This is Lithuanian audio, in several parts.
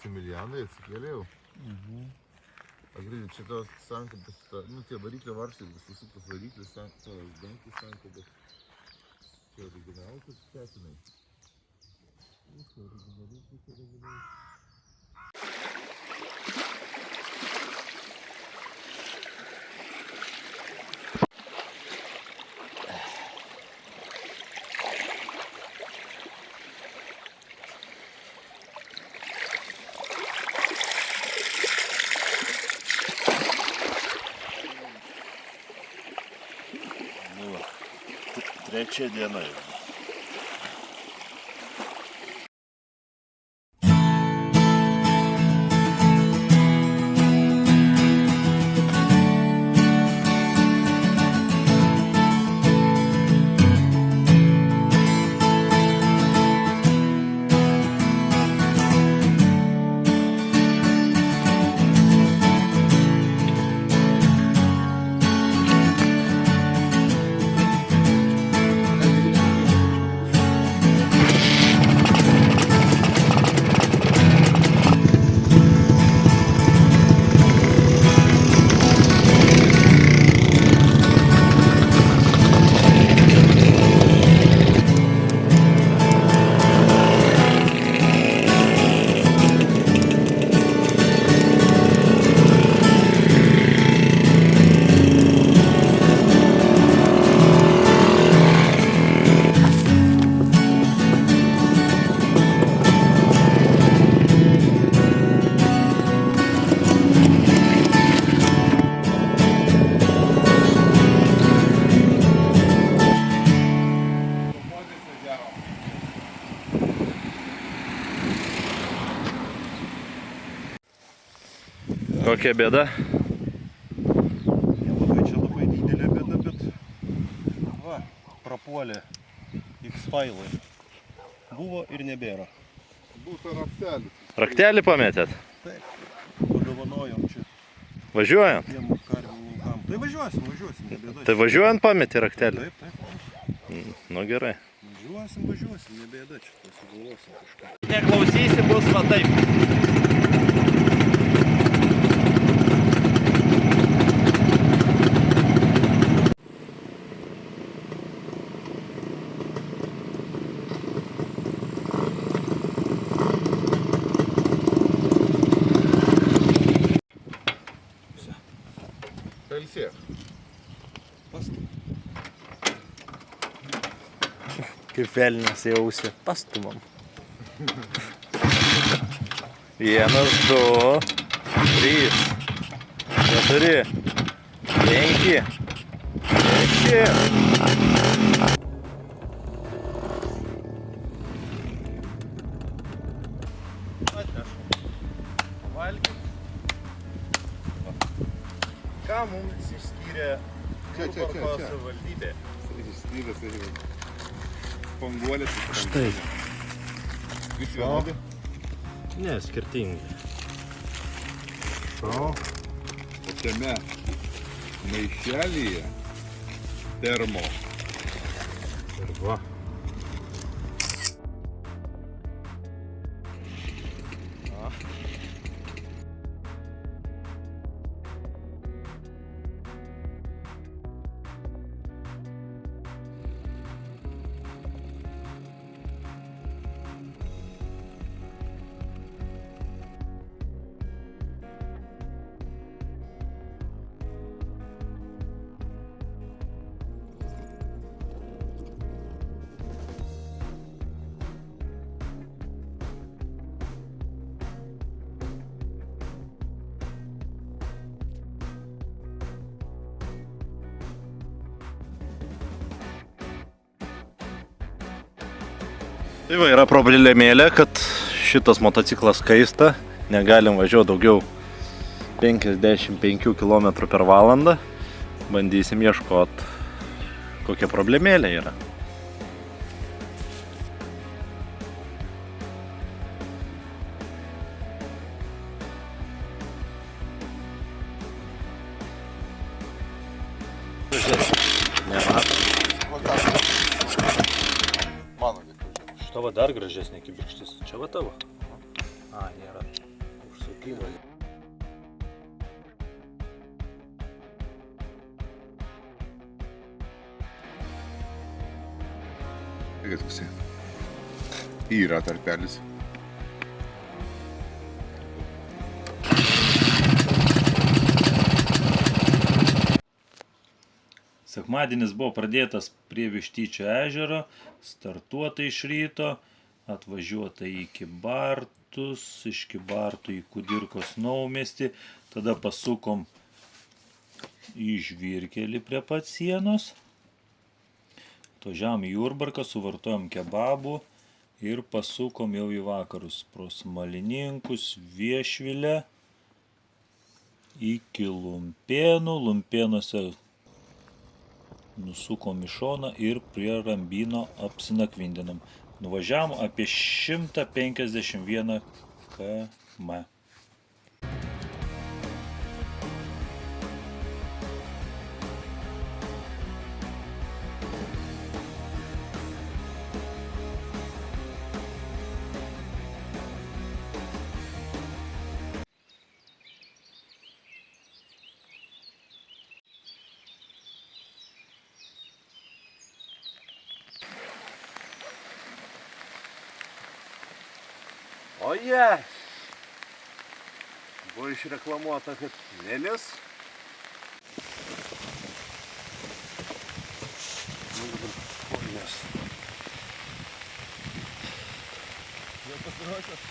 Maksimilianai atsikėlė jau. Agridai, čia tos sankabas, nu tie variklio varžtai, visus tas variklis, dangtis sankabas. Čia originalus tekinai. Originalus. Trečia diena jau. Kokia bėda? Čia labai didelė bėda, bet va, prapuolė X-failai. Buvo ir nebėra. Būtų raktelis. Raktelį pametėt? Taip, padovanojom čia Važiuojant? tiem karvininkam. Tai važiuosim, nebėda. Tai važiuojant pametė raktelį? Taip. Nu gerai. Važiuosim, nebėda čia, sugalvosim kažką. Neklausysi, bus va taip. Pailsėk. Kaip velnias jausi. Pastumam. 1, 2, 3, 4, 5, 6. Valgyt. Ką mums išskyrė Jurbarko savivaldybė? Išskyrė tai spanguolės. Štai. Visi vienodi? Ne, skirtingi. O šiame maišelyje termo. Ir va. Tai va, yra problemėlė, kad šitas motociklas kaista, negalim važiuoti daugiau 55 km per valandą. Bandysim ieškoti, kokia problemėlė yra. Mano Šita va dar gražesnė kibirkštis. Čia va tavo? A, nėra. Dima. Toksai yra tarpelis. Sekmadienis buvo pradėtas prie Vištyčio ežero, startuota iš ryto, atvažiuota į Kybartus, iš Kybartų į Kudirkos naumiestį, tada pasukom į Žvyrkelį prie pat sienos, atvažiavom į Jurbarką, suvartojom kebabų ir pasukom jau į vakarus pro Smalininkus, Viešvilę, iki Lumpėnų, Lumpėnuose nusukom į šoną ir prie Rambyno apsinakvindinom. Nuvažiavom apie 151 km. O jes! Buvo išreklamuota, kad nelis. O jes. Jau pasiruošęs?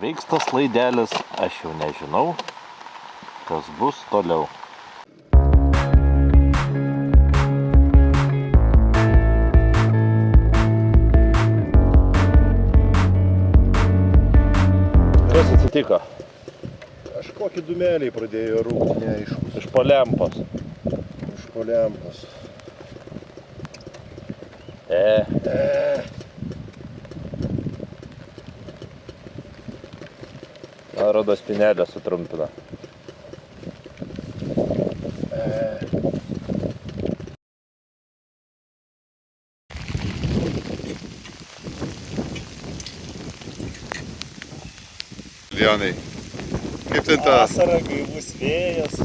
Veiks tas laidelis, aš jau nežinau, kas bus toliau. Kas atsitiko? Kažkokį dūmelį pradėjo rūkti, neaiškus. Iš po lempos. Iš po lempos. Man rodo spynelę sutrumpina. Leonai, kaip ten tas? Vasara, gaivus vėjas.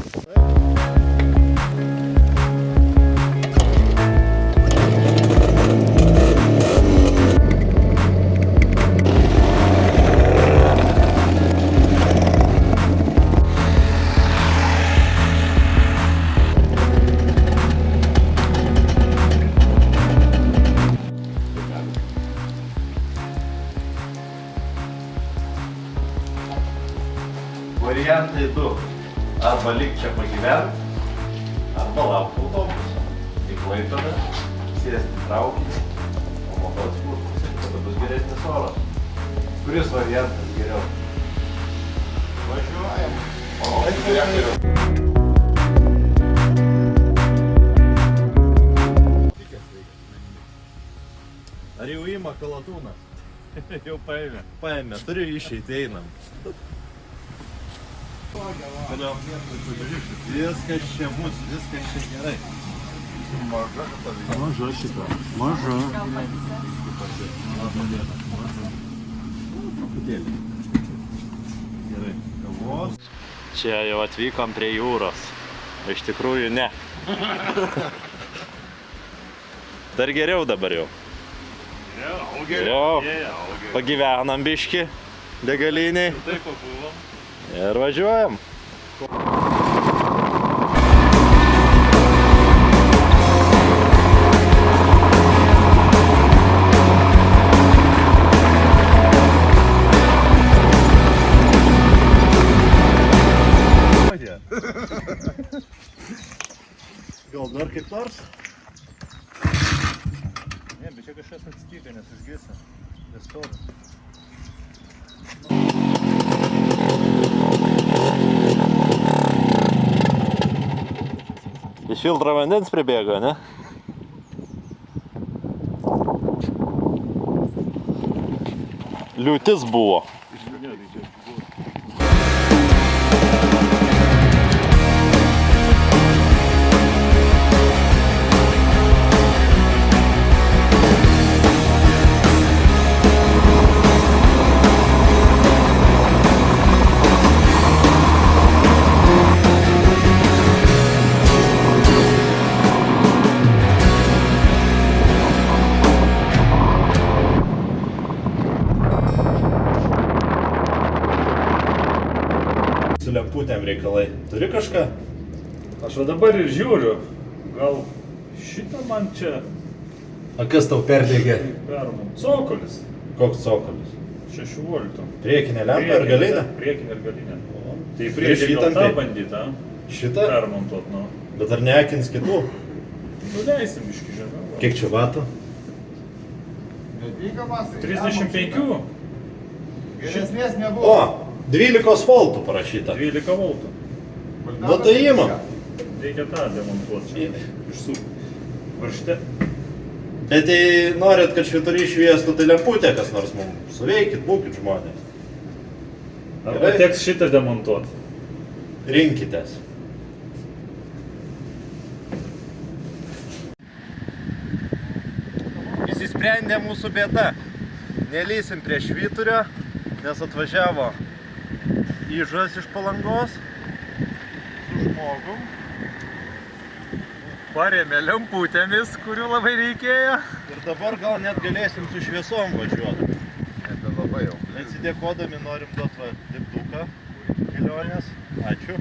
Variantai du. Arba lik čia pagyvent, arba laukti autobusą. Į Klaipėdą, sėsti į traukinį, o motociklų pusė, tada bus geresnis oras. Kuris variantas geriau? Važiuojam. O, direktoriau. Ar jau ima kalatūnas? Jau paėmė. Paėmė, turiu išeiti, einam. Viskas čia bus, viskas čia gerai. Maža šita. Maža šita. Maža. Gerai. Kavos. Čia jau atvykom prie jūros. Iš tikrųjų ne. Dar geriau dabar jau. Geriau. Pagyvenam biškį degaliniai. Taip pabuvom. Ir važiuojam. Gal dar kaip nors? Ne, bet čia kažkas atsitika, nes užgėsi. Nestovi. Iš filtro vandens pribėgo, ne? Liūtis buvo. Su lemputėm reikalai. Turi kažką? Aš va dabar ir žiūriu. Gal šitą man čia A kas tau perdegė? permum. Cokolis. Koks cokolis? 6 voltų. Priekinė lempa ar galinė? Priekinė ir galinė. Tai Prieš prieš gal tą įtampį. bandytą Šitą? permontuot, nu. Bet ar neakins kitų? Nuleisim iški žemiau. Kiek čia vatų? 35, Geresnės O, nebuvo. 12 voltų parašyta. 12 voltų. Nu tai imam. Reikia tą demontuoti čia. Išsuk. Varšte. Bet jei norit, kad švyturį šviestų, tai lemputė kas nors mums. Suveikit, būkit žmonės. Arba teks šitą demontuoti. Rinkitės. Įsisprendė mūsų bėda. Nelysim prie švyturio, nes atvažiavo Įžas iš Palangos su žmogum. Parėmė lemputėmis, kurių labai reikėjo. Ir dabar gal net galėsim su šviesom važiuoti. Nebe labai jau. Atsidėkodami norim duoti lipduką kelionės. Ačiū.